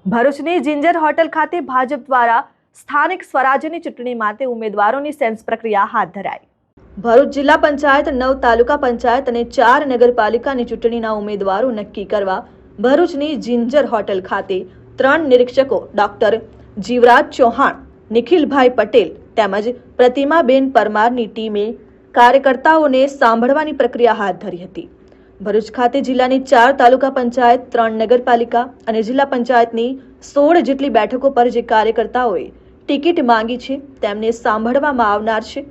ભરૂચની ginger hotel ખાતે ભાજપ દ્વારા સ્થાનિક સ્વરાજ્યની ચૂંટણી માટે ઉમેદવારોની સેન્સ પ્રક્રિયા હાથ ધરાઈ। ભરૂચ જિલ્લા પંચાયત, 9 તાલુકા પંચાયત અને 4 નગરપાલિકાની ચૂંટણીના ઉમેદવારો નક્કી કરવા ભરૂચની જિંજર હોટલ ખાતે 3 નિરીક્ષકો ડોક્ટર જીવરાજ ચૌહાણ, નિખિલભાઈ પટેલ તેમજ પ્રતિમાબેન પરમારની ટીમે કાર્યકર્તાઓને સાંભળવાની પ્રક્રિયા હાથ ધરી હતી। ભરૂચ ખાતે જિલ્લાની 4 તાલુકા પંચાયત, 3 નગરપાલિકા અને જિલ્લા પંચાયતની 16 જેટલી બેઠકો પર જે કાર્યકર્તાઓએ ટિકિટ માંગી છે તેમને સાંભળવામાં આવનાર છે।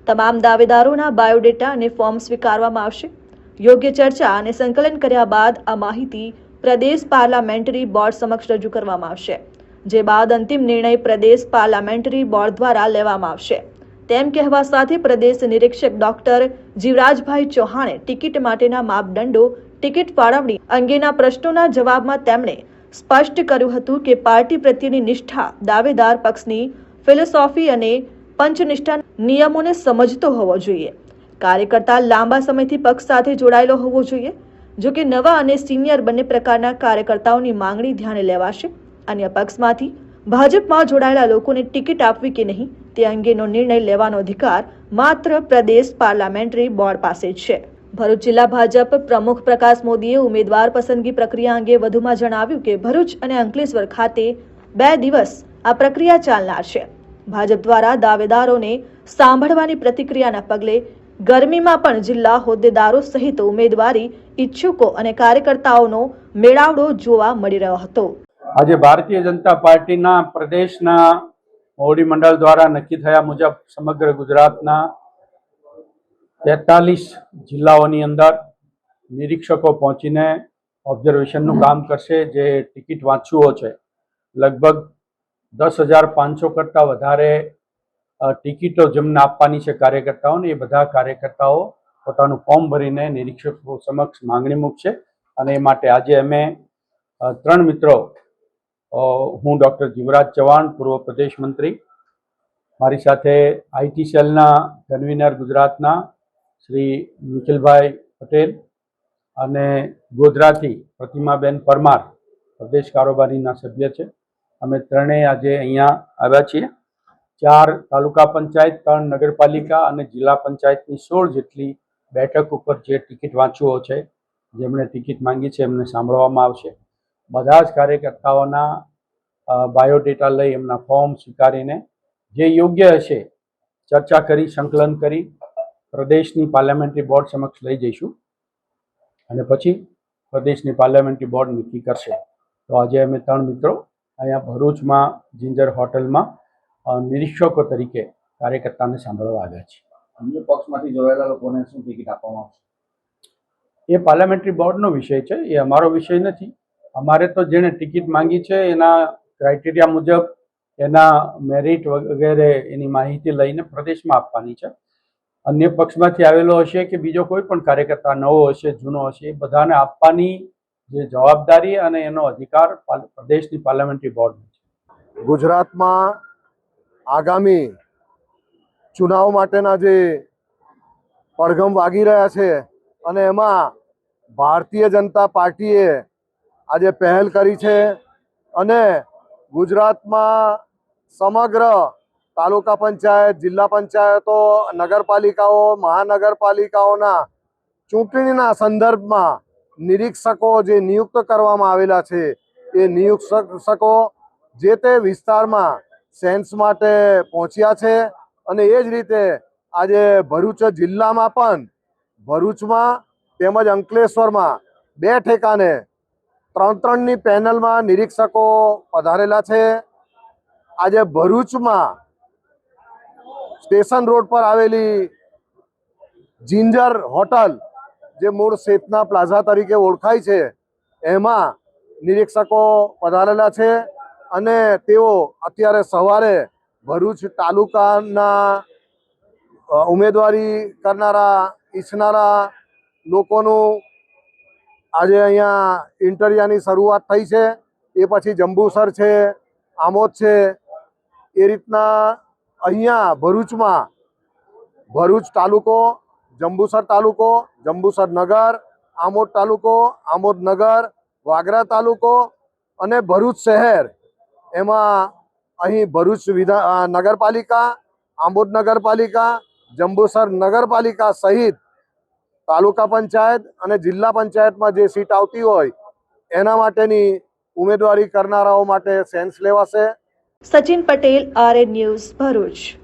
તમામ દાવેદારોના બાયોડેટા અને ફોર્મ સ્વીકારવામાં આવશે। યોગ્ય ચર્ચા અને સંકલન કર્યા બાદ આ માહિતી પ્રદેશ પાર્લામેન્ટરી બોર્ડ સમક્ષ રજૂ કરવામાં આવશે, જે બાદ અંતિમ નિર્ણય પ્રદેશ પાર્લામેન્ટરી બોર્ડ દ્વારા લેવામાં આવશે। તેમ કહેવા સાથે પ્રદેશ નિરીક્ષક ડોક્ટર જીવરાજભાઈ ચૌહાણે ટિકિટ માટેના માપદંડો, ટિકિટ ફાળવણી અંગેના પ્રશ્નોના જવાબમાં તેમણે સ્પષ્ટ કર્યું હતું કે પાર્ટી પ્રત્યેની નિષ્ઠા દાવેદાર પક્ષની ફિલોસોફી અને પંચનિષ્ઠા નિયમોને સમજતો હોવો જોઈએ। કાર્યકર્તા લાંબા સમયથી પક્ષ સાથે જોડાયેલો હોવો જોઈએ। જો કે નવા અને સિનિયર બંને પ્રકારના કાર્યકર્તાઓની માંગણી ધ્યાને લેવાશે। અન્ય પક્ષમાંથી ભાજપમાં જોડાયેલા લોકોને ટિકિટ આપવી કે નહીં તે અંગેનો નિર્ણય લેવાનો અધિકાર માત્ર પ્રદેશ પાર્લામેન્ટરી બોર્ડ પાસે છે। ભરૂચ જિલ્લા ભાજપ પ્રમુખ પ્રકાશ મોદીએ ઉમેદવાર પસંદગી પ્રક્રિયા અંગે વધુમાં જણાવ્યું કે ભરૂચ અને અંકલેશ્વર ખાતે 2 દિવસ આ પ્રક્રિયા ચાલનાર છે। ભાજપ દ્વારા દાવેદારોને સાંભળવાની પ્રતિક્રિયાના પગલે ગરમીમાં પણ જિલ્લા હોદ્દેદારો સહિત ઉમેદવારી ઈચ્છુકો અને કાર્યકર્તાઓનો મેળાવડો જોવા મળી રહ્યો હતો। आज भारतीय जनता पार्टी प्रदेश मोवडी मंडल द्वारा नक्की थया मुजब समग्र गुजरातना 43 जिल्लाओनी अंदर निरीक्षकों पहुंचीने ऑब्जर्वेशन काम करशे। जे टिकिट वांचुओ छे लगभग 10,500 करता वधारे टिकिटो जेमने आपवानी छे कार्यकर्ताओने, ए बधा कार्यकर्ताओ पोतानुं फॉर्म भरीने निरीक्षकों समक्ष मांगणी मूकशे। अने ए माटे आजे अमे 3 मित्रों, हूँ डॉक्टर जीवराज चौहाण, पूर्व प्रदेश मंत्री, मारी साथे आईटी सेलना कन्वीनर गुजरातना श्री निखिलभाई पटेल अने गोधराथी प्रतिमाबेन परमार प्रदेश कारोबारीना सभ्य छे। अमे त्रणेय आजे अहींया आव्या छीए। 4 तालुका पंचायत, 3 नगरपालिका अने जिला पंचायतनी 16 जेटली बेठक उपर जे टिकिट वांचुओ छे जेमणे टिकिट मांगी छे एमने सांभळवामां आवशे। બધા જ કાર્યકર્તાઓના બાયોડેટા લઈ એમના ફોર્મ સ્વીકારીને જે યોગ્ય હશે ચર્ચા કરી, સંકલન કરી પ્રદેશની પાર્લામેન્ટરી બોર્ડ સમક્ષ લઈ જઈશું અને પછી પ્રદેશની પાર્લામેન્ટરી બોર્ડ નક્કી કરશે। તો આજે અમે 3 મિત્રો અહીંયા ભરૂચમાં જિંજર હોટલમાં નિરીક્ષકો તરીકે કાર્યકર્તાને સાંભળવા આવ્યા છીએ। અન્ય પક્ષમાંથી જોડાયેલા લોકોને શું ટિકિટ આપવામાં આવશે? એ પાર્લામેન્ટરી બોર્ડનો વિષય છે, એ અમારો વિષય નથી। अमारे तो जेने टिकिट मांगी है एना क्राइटेरिया मुजब एना मेरिट वगैरह एनी माहिती लईने प्रदेश में आपवानी छे। अन्य पक्षमांथी आवेलो हशे के बीजो कोई पण कार्यकर्ता नवो हशे, जूनो हशे, बधाने आपवानी जे जवाबदारी अने एनो अधिकार प्रदेशनी पार्लामेंटरी बोर्ड छे। गुजरातमां आगामी चुनाव माटेना जे પડઘમ વાગી રહ્યા છે અને એમાં ભારતીય જનતા પાર્ટીએ આજે પહેલ કરી છે અને ગુજરાતમાં સમગ્ર તાલુકા પંચાયત, જિલ્લા પંચાયતો, નગરપાલિકાઓ, મહાનગરપાલિકાઓના ચૂંટણીના સંદર્ભમાં નિરીક્ષકો જે નિયુક્ત કરવામાં આવેલા છે એ નિરીક્ષકો જે તે વિસ્તારમાં સેન્સ માટે પહોંચ્યા છે અને એ જ રીતે આજે ભરૂચ જિલ્લામાં પણ ભરૂચમાં તેમજ અંકલેશ્વરમાં 2 ઠેકાણે 3-3ની પેનલમાં નિરીક્ષકો પધારેલા છે। આજે ભરૂચમાં સ્ટેશન રોડ પર આવેલી જિંજર હોટલ જે મૂળ ચેતના પ્લાઝા તરીકે ઓળખાય છે એમાં નિરીક્ષકો પધારેલા છે અને તેઓ અત્યારે સવારે ભરૂચ તાલુકાના ઉમેદવારી કરનારા ઈચ્છનારા લોકોનું આજે અહીંયા ઇન્ટરવ્યુની શરૂઆત થઈ છે। એ પછી જંબુસર છે, આમોદ છે, એ રીતના અહીંયા ભરૂચમાં ભરૂચ તાલુકો, જંબુસર તાલુકો, જંબુસર નગર, આમોદ તાલુકો, આમોદ નગર, વાગરા તાલુકો અને ભરૂચ શહેર એમાં અહીં ભરૂચ નગરપાલિકા, આંબોદ નગરપાલિકા, જંબુસર નગરપાલિકા સહિત તાલુકા પંચાયત અને જિલ્લા પંચાયતમાં જે સીટ આવતી હોય એના માટેની ઉમેદવારી કરનારાઓ માટે સેન્સ લેવાશે. Sachin Patel, RN news, Bharuch.